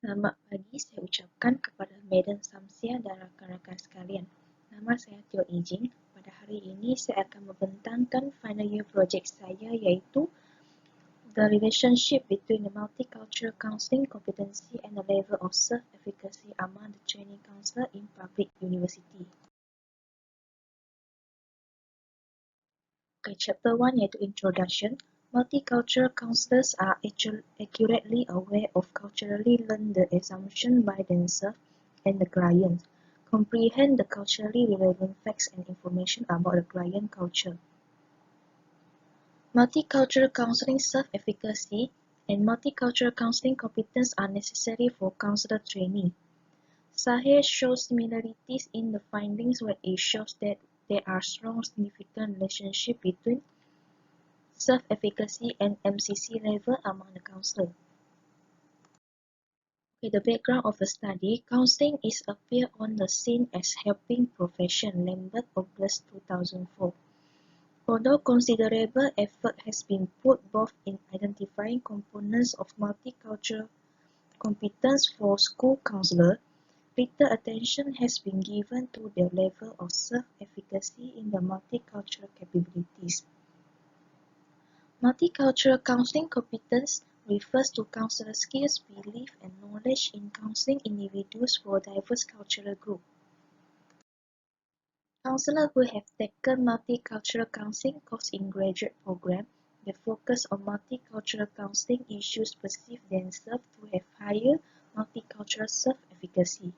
Selamat pagi, saya ucapkan kepada Madam Samsia dan rakan-rakan sekalian. Nama saya Teo Ijing. Pada hari ini saya akan membentangkan final year project saya iaitu The Relationship between the Multicultural Counseling Competency and the Level of Self-Efficacy among the Training Counsellor in Public University. Okay, Chapter 1 iaitu Introduction. Multicultural counselors are accurately aware of culturally learned assumptions by themselves and the client, comprehend the culturally relevant facts and information about the client culture. Multicultural counseling self-efficacy and multicultural counseling competence are necessary for counselor training. Sahir shows similarities in the findings where it shows that there are strong significant relationship between self-efficacy and MCC level among the counselor. Okay, the background of the study, counseling is appeared on the scene as helping profession Lambert August 2004. Although considerable effort has been put both in identifying components of multicultural competence for school counselor, little attention has been given to the level of self-efficacy in the multicultural capabilities. Multicultural counseling competence refers to counselor skills, belief, and knowledge in counseling individuals for diverse cultural groups. Counselors who have taken multicultural counseling course in graduate program that focus on multicultural counseling issues perceive themselves to have higher multicultural self-efficacy.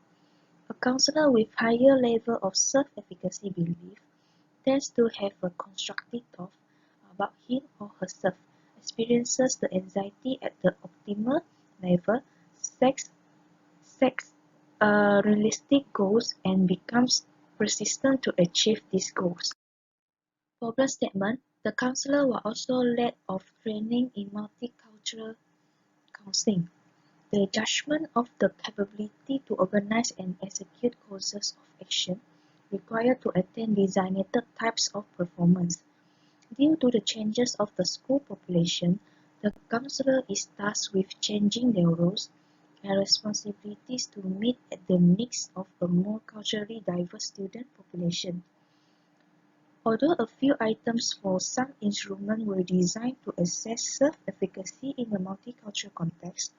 A counselor with higher level of self-efficacy belief tends to have a constructive thought about him or herself, experiences the anxiety at the optimal level, sets realistic goals, and becomes persistent to achieve these goals. Problem statement: the counselor was also led of training in multicultural counseling. The judgment of the capability to organize and execute courses of action required to attain designated types of performance. Due to the changes of the school population, the counselor is tasked with changing their roles and responsibilities to meet the needs of a more culturally diverse student population. Although a few items for some instruments were designed to assess self-efficacy in a multicultural context,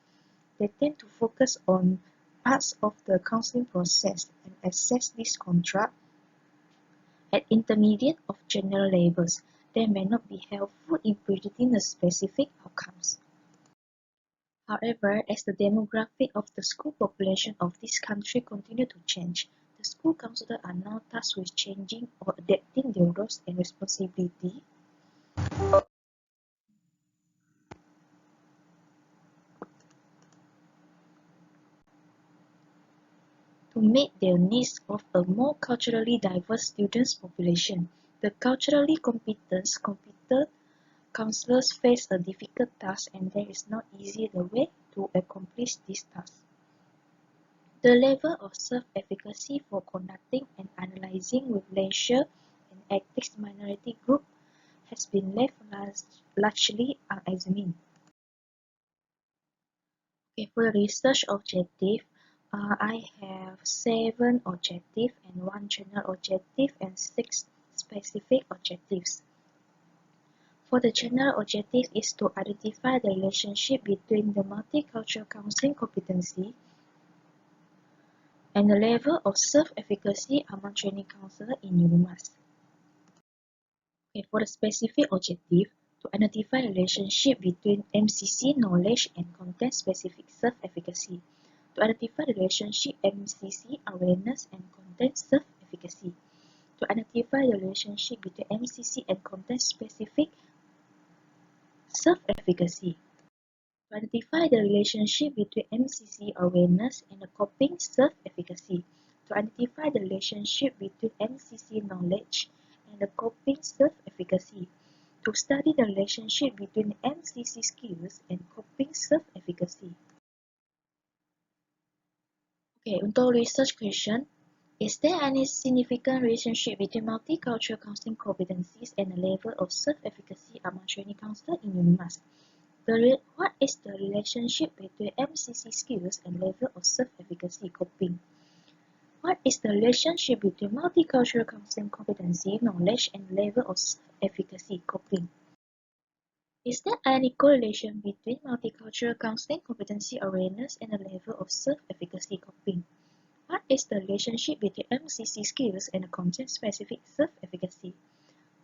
they tend to focus on parts of the counseling process and assess this contract at intermediate or general levels that may not be helpful in predicting the specific outcomes. However, as the demographic of the school population of this country continue to change, the school counselors are now tasked with changing or adapting their roles and responsibility to meet the needs of a more culturally diverse students population. The culturally competent counselors face a difficult task, and there is no easy way to accomplish this task. The level of self-efficacy for conducting and analyzing with racial and ethnic minority groups has been left largely unexamined. Okay, for the research objective, I have 7 objectives and 1 general objective and 6 specific objectives. For the general objective is to identify the relationship between the multicultural counseling competency and the level of self-efficacy among training counselors in UNIMAS. Okay, for the specific objective, to identify the relationship between MCC knowledge and content-specific self-efficacy. To identify the relationship MCC awareness and content self-efficacy. To identify the relationship between MCC and content-specific self-efficacy. To identify the relationship between MCC awareness and the coping self-efficacy. To identify the relationship between MCC knowledge and the coping self-efficacy. To study the relationship between MCC skills and coping self-efficacy. Okay, untuk research question, is there any significant relationship between multicultural counseling competencies and the level of self-efficacy among training counselors in UNIMAS? What is the relationship between MCC skills and level of self-efficacy coping? What is the relationship between multicultural counseling competency, knowledge, and level of self-efficacy coping? Is there any correlation between multicultural counseling competency awareness and the level of self-efficacy coping? What is the relationship between MCC skills and content-specific self-efficacy?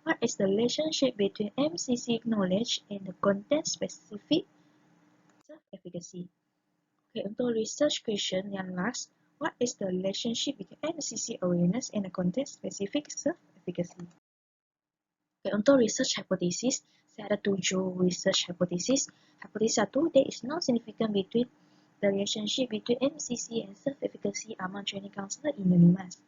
What is the relationship between MCC knowledge and the content-specific self-efficacy? Okay, untuk research question yang last, what is the relationship between MCC awareness and the content-specific self-efficacy? Okay, untuk research hypothesis, saya ada 7 research hypothesis. Hypothesis 1, there is no significance between the relationship between MCC and self-efficacy among training counselor in UNIMAS.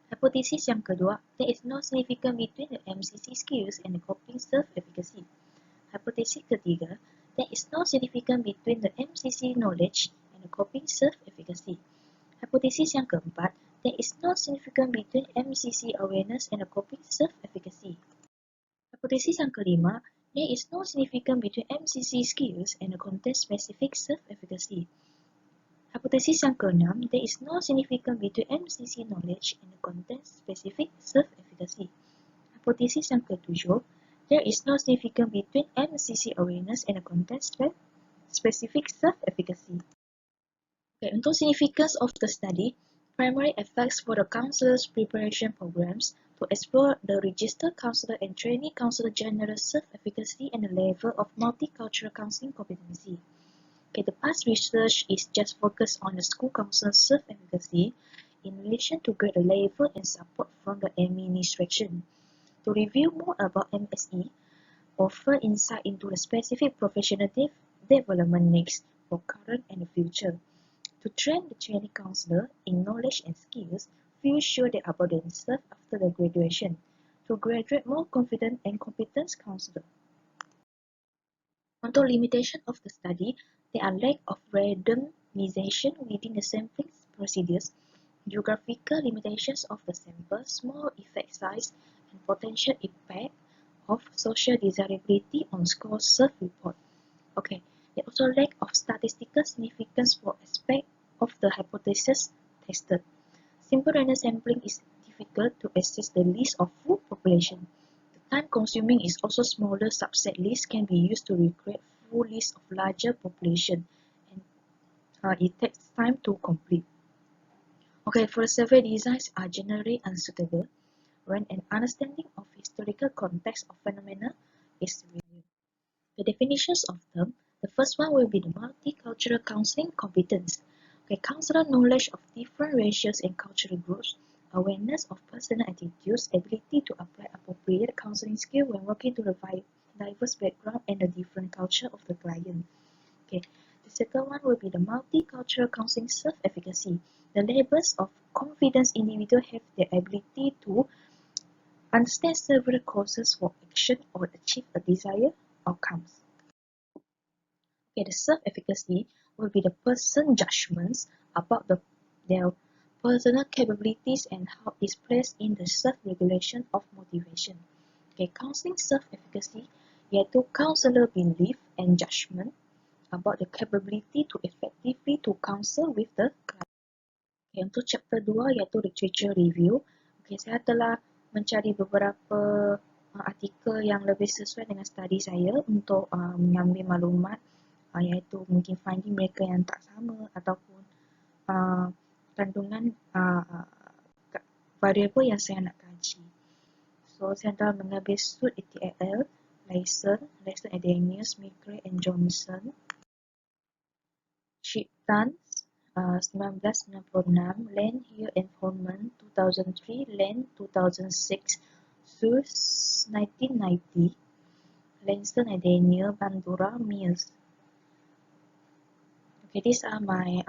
Hypothesis yang kedua, there is no significance between the MCC skills and the coping self-efficacy. Hypothesis ketiga, there is no significance between the MCC knowledge and the coping self-efficacy. Hypothesis yang keempat, there is no significance between MCC awareness and the coping self-efficacy. Hypothesis yang kelima, there is no significance between MCC skills and the content-specific self-efficacy. Hypothesis yang keenam, there is no significance between MCC knowledge and the content-specific self-efficacy. Hypothesis yang ketujuh, there is no significance between MCC awareness and the content-specific self-efficacy. Okay, untuk significance of the study, primary effects for the counselors' preparation programs to explore the registered counselor and trainee counselor general self-efficacy and the level of multicultural counseling competency. Okay, the past research is just focused on the school counselor's self-efficacy in relation to grade level and support from the administration. To review more about MSE, offer insight into the specific professional development needs for current and the future. To train the trainee counselor in knowledge and skills, few show their about themselves after the graduation. To graduate more confident and competent counselor. Untuk limitation of the study, there are lack of randomization within the sampling procedures, geographical limitations of the sample, small effect size, and potential impact of social desirability on score self-report. Okay, there also lack of statistical significance for aspect of the hypothesis tested. Simple random sampling is difficult to assess the list of full population. Time consuming is also smaller subset lists can be used to recreate full list of larger population, and it takes time to complete. Okay, for survey designs are generally unsuitable when an understanding of historical context of phenomena is reviewed. The definitions of them, the first one will be the multicultural counseling competence. Okay, counselor knowledge of different racial and cultural groups, awareness of personal attitudes, ability to apply appropriate counseling skill when working to the diverse background and the different culture of the client. Okay, the second one will be the multicultural counseling self-efficacy. The levels of confidence individuals have the ability to understand several causes for action or achieve a desired outcomes. Okay, the self-efficacy will be the person's judgments about their personal capabilities and how it's placed in the self-regulation of motivation. Okay, counseling self-efficacy iaitu counselor belief and judgment about the capability to effectively to counsel with the client. Okay, untuk chapter 2 iaitu literature review. Okay, saya telah mencari beberapa artikel yang lebih sesuai dengan study saya untuk mengambil maklumat iaitu mungkin finding mereka yang tak sama ataupun kandungan variable yang saya nak kaji. So, saya telah mengambil SUD ETL, Lyson, Adenius, Migray and Johnson, Shipton 1996, Land, Hill and Coleman 2003, Land 2006, Suze 1990, Langston and Daniel, Bandura, Mills. Okay, these are my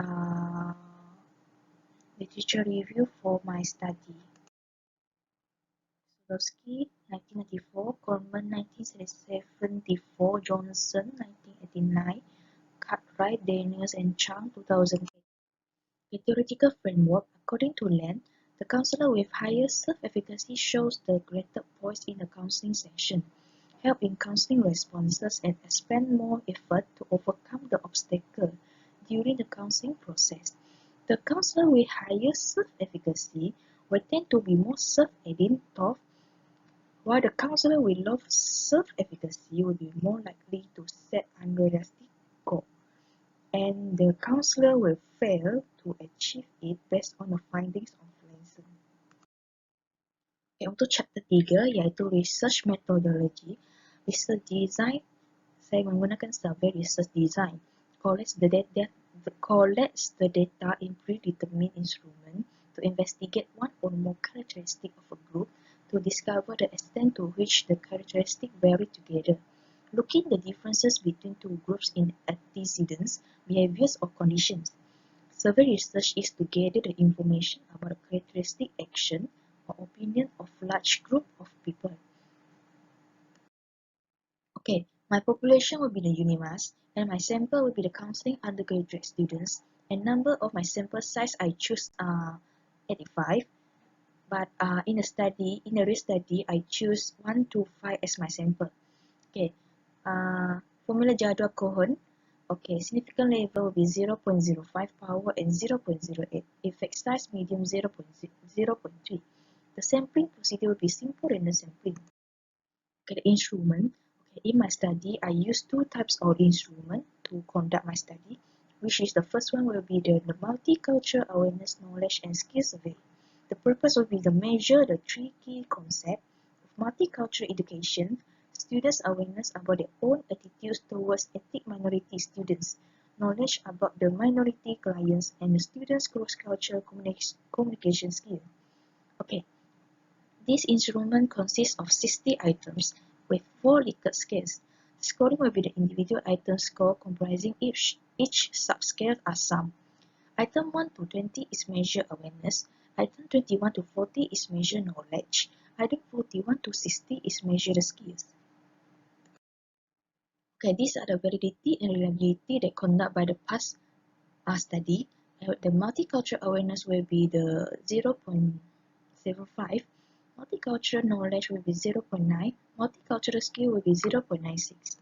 literature review for my study. Solowski 1994, Coleman 1974, Johnson 1989, Cartwright, Daniels and Chang 2008. The theoretical framework, according to Land, the counselor with higher self-efficacy shows the greater poise in the counseling session. help in counseling responses, and expend more effort to overcome the obstacle during the counseling process. The counselor with higher self-efficacy will tend to be more self-edited, while the counselor with low self-efficacy will be more likely to set unrealistic goals, and the counselor will fail to achieve it based on the findings of lesson. Okay, untuk chapter 3 iaitu research methodology. Research design, saya menggunakan survey research design. Collects the data in predetermined instrument to investigate one or more characteristics of a group to discover the extent to which the characteristics vary together. Looking the differences between two groups in antecedents, behaviors, or conditions. Survey research is to gather the information about a characteristic action or opinion of large group of people. Okay, my population will be the UNIMAS, and my sample will be the counseling undergraduate students, and number of my sample size I choose 85, but in a risk study I choose 1 to 5 as my sample. Okay, formula jadual Cohen. Okay, significant level will be 0.05, power and 0.08, effect size medium 0.3. The sampling procedure will be simple random sampling. Okay, the instrument. Okay, in my study, I use two types of instrument to conduct my study, which is the first one will be the multicultural awareness, knowledge, and skill survey. The purpose will be to measure the three key concepts of multicultural education, students' awareness about their own attitudes towards ethnic minority students, knowledge about the minority clients, and the students' cross-cultural communication skill. Okay, this instrument consists of 60 items with 4 Likert scales. The scoring will be the individual item score comprising each subscale are summed. Item 1 to 20 is measure awareness. Item 21 to 40 is measure knowledge. Item 41 to 60 is measure the skills. Okay, these are the validity and reliability that conducted by the past study. The multicultural awareness will be the 0.05. Multicultural knowledge will be 0.9. Multicultural skill will be 0.96.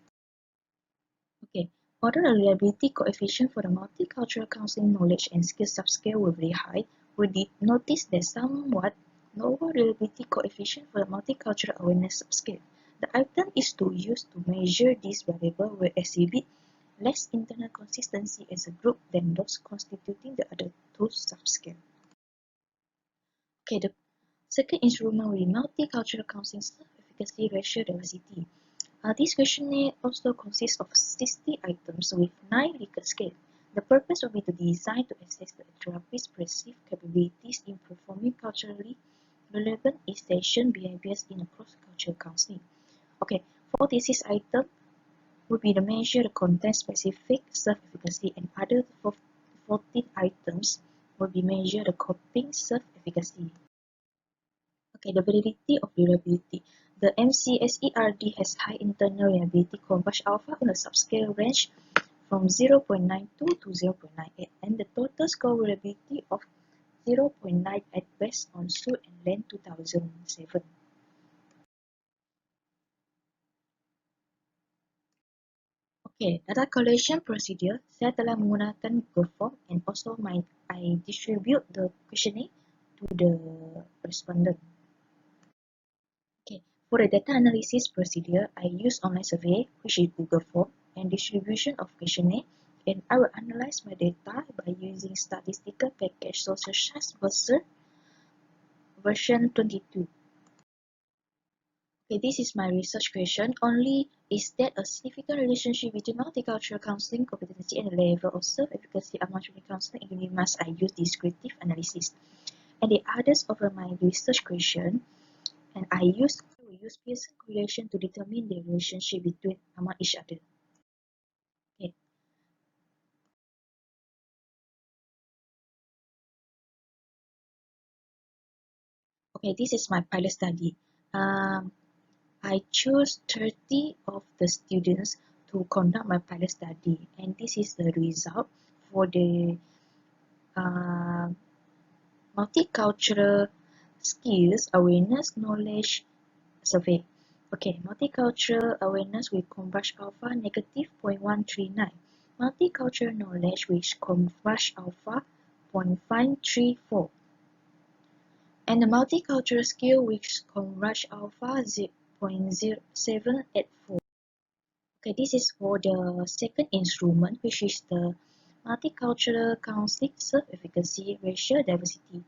Okay, although the reliability coefficient for the multicultural counseling knowledge and skill subscale were very high, we did notice that somewhat lower reliability coefficient for the multicultural awareness subscale. The item is to use to measure this variable will exhibit less internal consistency as a group than those constituting the other two subscales. Okay, the second instrument will be multicultural counseling self-efficacy ratio diversity. This questionnaire also consists of 60 items with 9 Likert scales. The purpose will be to design to assess the therapist's perceived capabilities in performing culturally relevant essential behaviors in a cross-cultural counseling. Okay, for thesis item will be to measure the content-specific self-efficacy, and other 14 items will be measure the coping self-efficacy. Okay, the validity of reliability. The MCSERD has high internal reliability Converge alpha in a subscale range from 0.92 to 0.98, and the total score reliability of 0.98 based on Su and Len 2007. Okay, data collection procedure. Saya telah menggunakan Google Form, and also I distribute the questionnaire to the respondent. Okay, for the data analysis procedure, I use online survey, which is Google Form, and distribution of questionnaire, and I will analyze my data by using statistical package social science version 22. Okay, this is my research question. Only is there a significant relationship between multicultural counseling competency and the level of self-efficacy among children counseling in UNIMAS? I use descriptive analysis. And the others of my research question, and I will use Pearson correlation to determine the relationship between among each other. Okay. Okay, this is my pilot study. I chose 30 of the students to conduct my pilot study, and this is the result for the multicultural skills awareness knowledge survey. Okay, multicultural awareness with Converge Alpha negative 0.139. Multicultural knowledge with Converge Alpha 0.534. And the multicultural skill with Converge Alpha 0.0784. Okay, this is for the second instrument, which is the multicultural counseling self-efficacy racial diversity.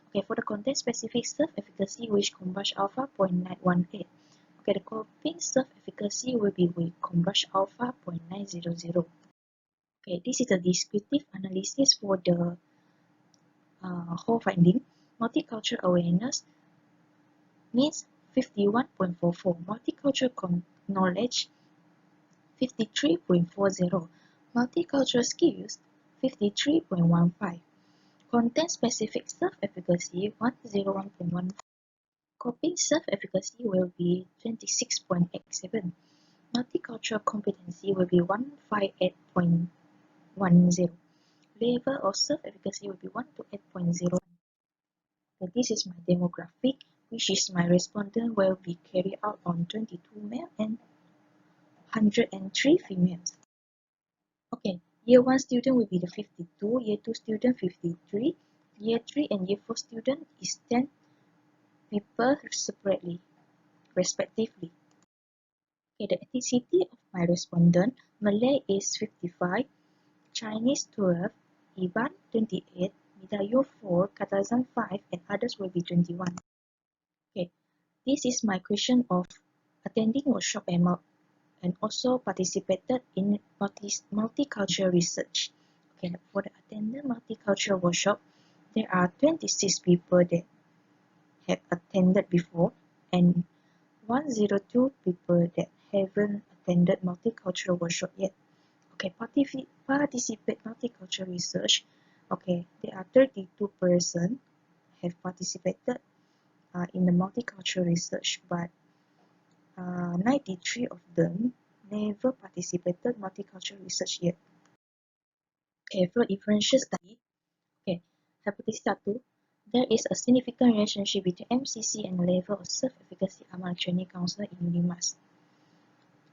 Okay, for the content-specific self-efficacy, which Converge Alpha 0.918. Okay, the coping self-efficacy will be with Converge Alpha 0.900. Okay, this is a descriptive analysis for the whole finding. Multicultural awareness means 51.44. Multicultural knowledge 53.40. Multicultural skills 53.15. Content-specific self-efficacy 101.15. Coping self-efficacy will be 26.87. Multicultural competency will be 158.10. Level of self-efficacy will be 1 to 8.0. So this is my demographic, which is my respondent will be carried out on 22 male and 103 females. Okay, year 1 student will be the 52, year 2 student 53, year 3 and year 4 student is 10 people separately, respectively. Okay, the ethnicity of my respondent, Malay is 55, Chinese 12, Iban 28, Midayo 4, Katazan 5, and others will be 21. Okay, this is my question of attending workshop and also participated in multicultural research. Okay, for the attended multicultural workshop, there are 26 people that have attended before and 102 people that haven't attended multicultural workshop yet. Okay, participate multicultural research. Okay, there are 32 persons have participated in the multicultural research, but 93 of them never participated multicultural research yet. Okay, for inferential study, okay, hypothesis 1, there is a significant relationship between MCC and the level of self-efficacy among training counselor in UNIMAS.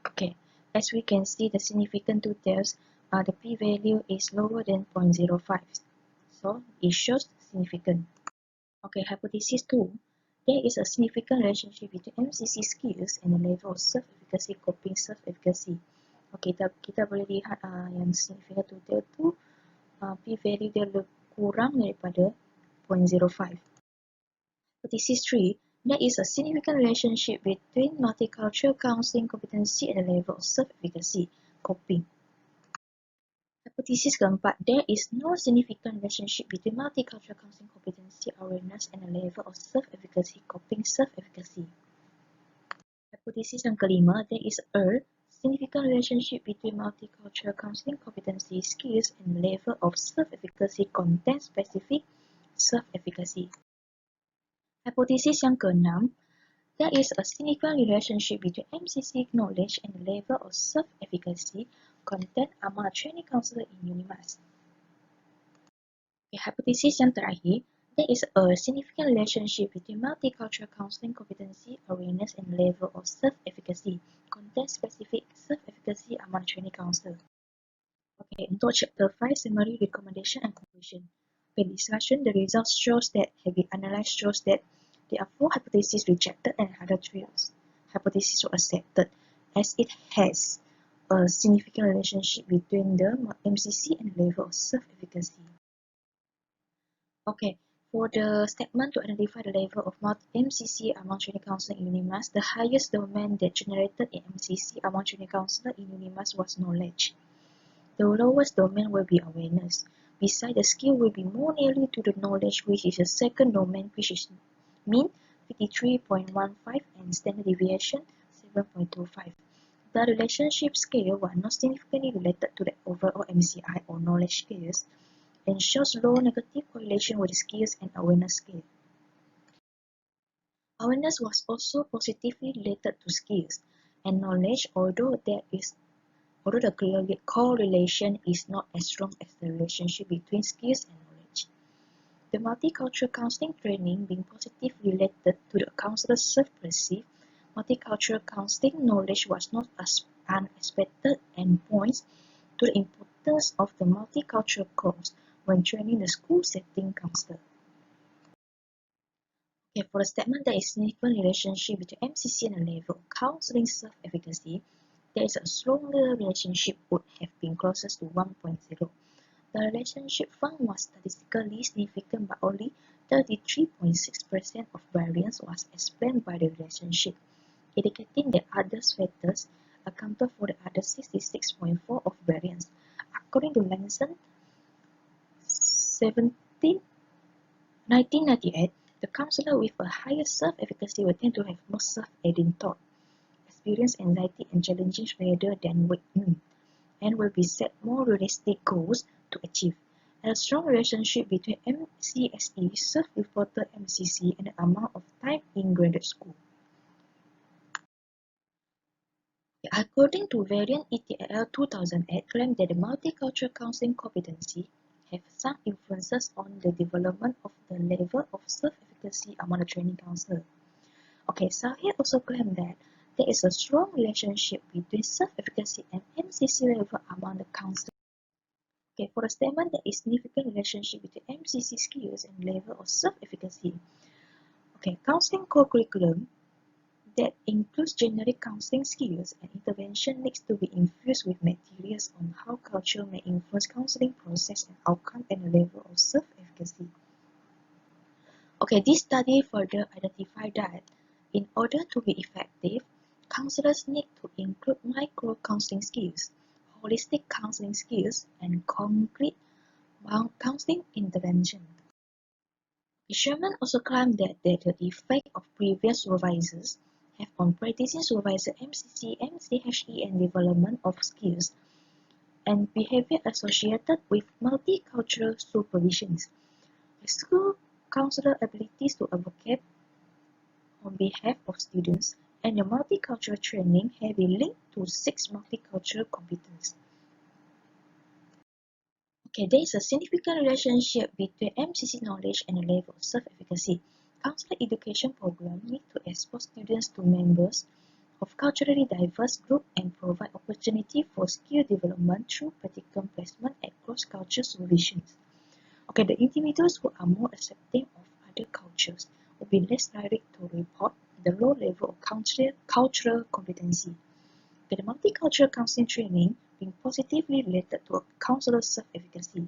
Okay, as we can see, the significant details, the p-value is lower than 0.05, so it shows significant. Okay, hypothesis 2, there is a significant relationship between MCC skills and the level of self-efficacy, coping self-efficacy. Okay, kita boleh lihat yang significant detail tu p-value dia kurang daripada 0.05. Hypothesis 3, there is a significant relationship between multicultural counseling competency and the level of self-efficacy, coping. Hypothesis keempat, there is no significant relationship between multicultural counseling competency awareness and the level of self-efficacy, coping self-efficacy. Hypothesis yang kelima, there is a significant relationship between multicultural counseling competency, skills, and level of self-efficacy, content-specific self-efficacy. Hypothesis yang keenam, there is a significant relationship between MCC knowledge and the level of self-efficacy content among training counselor in UNIMAS. Okay, hypothesis yang terakhir, there is a significant relationship between multicultural counseling competency, awareness, and level of self-efficacy, content-specific self-efficacy among training counselor. Okay, untuk chapter 5, summary, recommendation, and conclusion. Okay, discussion, the results shows that, have been analyzed, shows that there are 4 hypotheses rejected and other 3 hypotheses were accepted, as it has a significant relationship between the MCC and level of self-efficacy. Okay, for the statement to identify the level of MCC among training counselor in UNIMAS, the highest domain that generated in MCC among training counselor in UNIMAS was knowledge. The lowest domain will be awareness. Beside, the skill will be more nearly to the knowledge, which is the second domain, which is mean 53.15 and standard deviation 7.25. The relationship scale was not significantly related to the overall MCI or knowledge scales and shows low negative correlation with the skills and awareness scale. Awareness was also positively related to skills and knowledge, although the correlation is not as strong as the relationship between skills and knowledge. The multicultural counseling training being positively related to the counselor's self-perceived, multicultural counseling knowledge was not as unexpected and points to the importance of the multicultural course when training the school setting counselor. Okay, for a statement there is significant relationship between MCC and the level of counseling self-efficacy, there is a stronger relationship would have been closest to 1.0. The relationship found was statistically significant, but only 33.6% of variance was explained by the relationship, indicating that other factors accounted for the other 66.4% of variance. According to Langson, 1998, the counselor with a higher self-efficacy will tend to have more self-aiding thought, experience anxiety and challenges rather than weak mood, and will be set more realistic goals to achieve. And a strong relationship between MCSE, self-reported MCC, and the amount of time in graduate school. According to variant ETL 2008, claimed that the multicultural counseling competency have some influences on the development of the level of self-efficacy among the training counselor. Okay, Sahir also claimed that there is a strong relationship between self-efficacy and MCC level among the counselor. Okay, for a statement, there is significant relationship between MCC skills and level of self-efficacy. Okay, counseling co-curriculum that includes generic counseling skills and intervention needs to be infused with materials on how culture may influence counseling process and outcome and the level of self-efficacy. Okay, this study further identified that in order to be effective, counselors need to include micro-counseling skills, holistic counseling skills, and concrete counseling intervention. Sherman also claimed that the effect of previous supervisors have on practicing supervisor MCC, MCHE, and development of skills and behavior associated with multicultural supervisions. The school counselor abilities to advocate on behalf of students and the multicultural training have been linked to 6 multicultural competence. Okay, there is a significant relationship between MCC knowledge and the level of self-efficacy. Counselor education programs need to expose students to members of culturally diverse groups and provide opportunity for skill development through practical placement and cross-cultural solutions. Okay, the individuals who are more accepting of other cultures will be less likely to report the low level of cultural competency. Okay, the multicultural counseling training being positively related to a counselor's self-efficacy.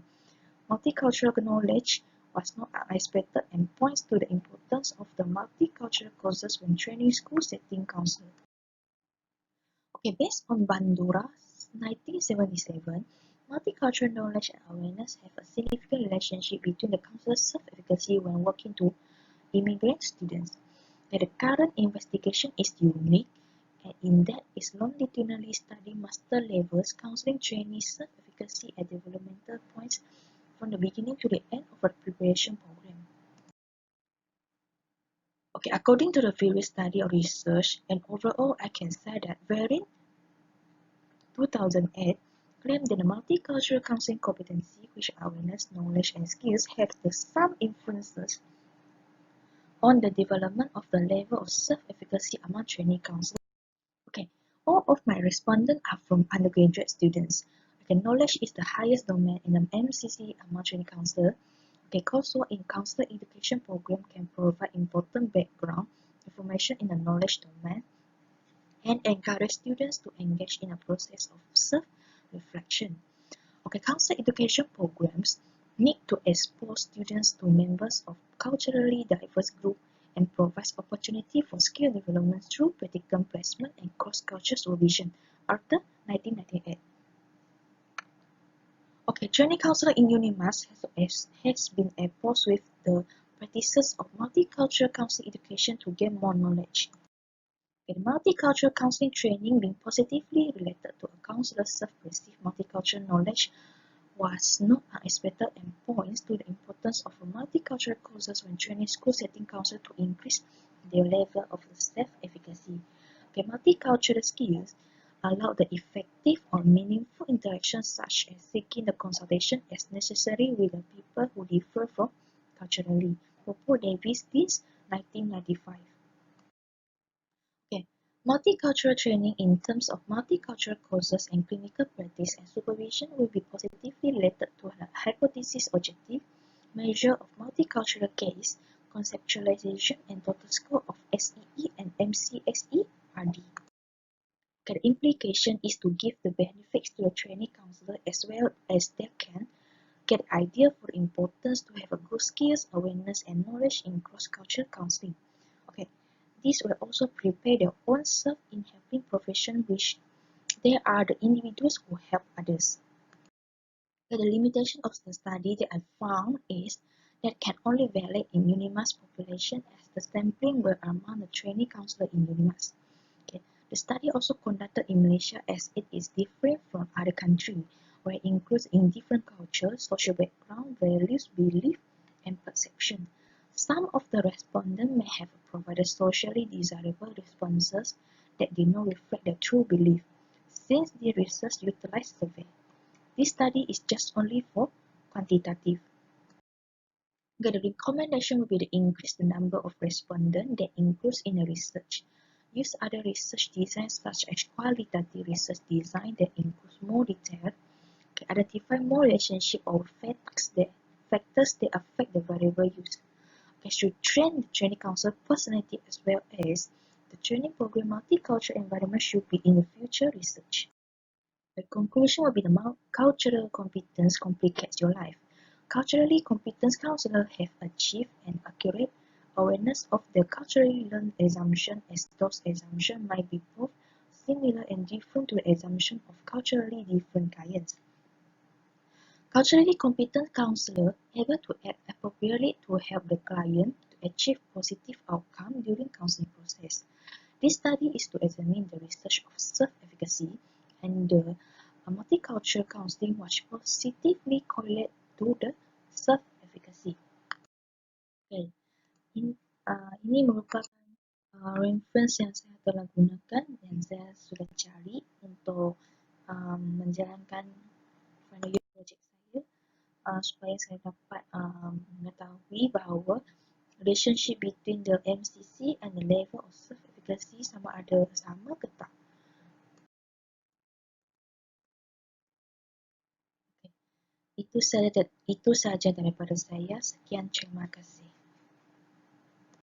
Multicultural knowledge was not unexpected and points to the importance of the multicultural courses when training school setting counselors. Okay, based on Bandura's 1977, multicultural knowledge and awareness have a significant relationship between the counselor's self-efficacy when working to immigrant students. That the current investigation is unique and in that is longitudinally study master levels counseling trainees self-efficacy at developmental points from the beginning to the end of a preparation program. Okay, according to the various study or research, and overall I can say that variant 2008 claimed that the multicultural counseling competency, which awareness, knowledge, and skills have some influences on the development of the level of self-efficacy among trainee counselors. Okay, all of my respondents are from undergraduate students. Okay, knowledge is the highest domain in the MCC among trainee counselor. Okay, coursework in counselor education program can provide important background information in the knowledge domain and encourage students to engage in a process of self-reflection. Okay, counselor education programs need to expose students to members of culturally diverse groups and provides opportunity for skill development through practical placement and cross-cultural supervision. Arthur, 1998. Okay, training counselor in UNIMAS has been opposed with the practices of multicultural counseling education to gain more knowledge. Okay, multicultural counseling training being positively related to a counselor's self-perceived multicultural knowledge was not unexpected and points to the importance of multicultural courses when training school setting counselors to increase their level of self-efficacy. Okay, multicultural skills allow the effective or meaningful interactions such as seeking the consultation as necessary with the people who differ from culturally. Popo Davis, Deans, 1995. Okay, Multicultural training in terms of multicultural courses and clinical practice and supervision will be positively related to a hypothesis objective measure of multicultural case, conceptualization and total score of SEE and MCSE-RD. The implication is to give the benefits to the trainee counselor as well as they can get idea for the importance to have a good skills, awareness and knowledge in cross-cultural counseling. Okay, this will also prepare their own self in helping profession which they are the individuals who help others. The limitation of the study that I found is that can only valid in UNIMAS population as the sampling were among the trainee counselor in UNIMAS. Okay. The study also conducted in Malaysia as it is different from other countries, where it includes in different cultures, social background, values, belief, and perception. Some of the respondents may have provided socially desirable responses that did not reflect their true belief, since the research utilized survey. This study is just only for quantitative. The recommendation will be to increase the number of respondents that includes in the research. Use other research designs such as qualitative research design that includes more detail, to identify more relationship or factors that affect the variable used. Should train the training council personality as well as the training program multicultural environment should be in the future research. The conclusion will be the cultural competence complicates your life. Culturally competent counselors have achieved an accurate awareness of the culturally learned assumption as those assumptions might be both similar and different to the assumption of culturally different clients. Culturally competent counselors able to act appropriately to help the client to achieve positive outcome during counseling process. This study is to examine the research of self-efficacy and the multicultural counseling which positively correlate to the self-efficacy. Okay. Ini merupakan reference yang saya telah gunakan dan saya sudah cari untuk menjalankan final year project saya supaya saya dapat mengetahui bahawa relationship between the MCC and the level of self-efficacy sama ada sama ke tak. Okay. Itu saja daripada saya. Sekian, terima kasih.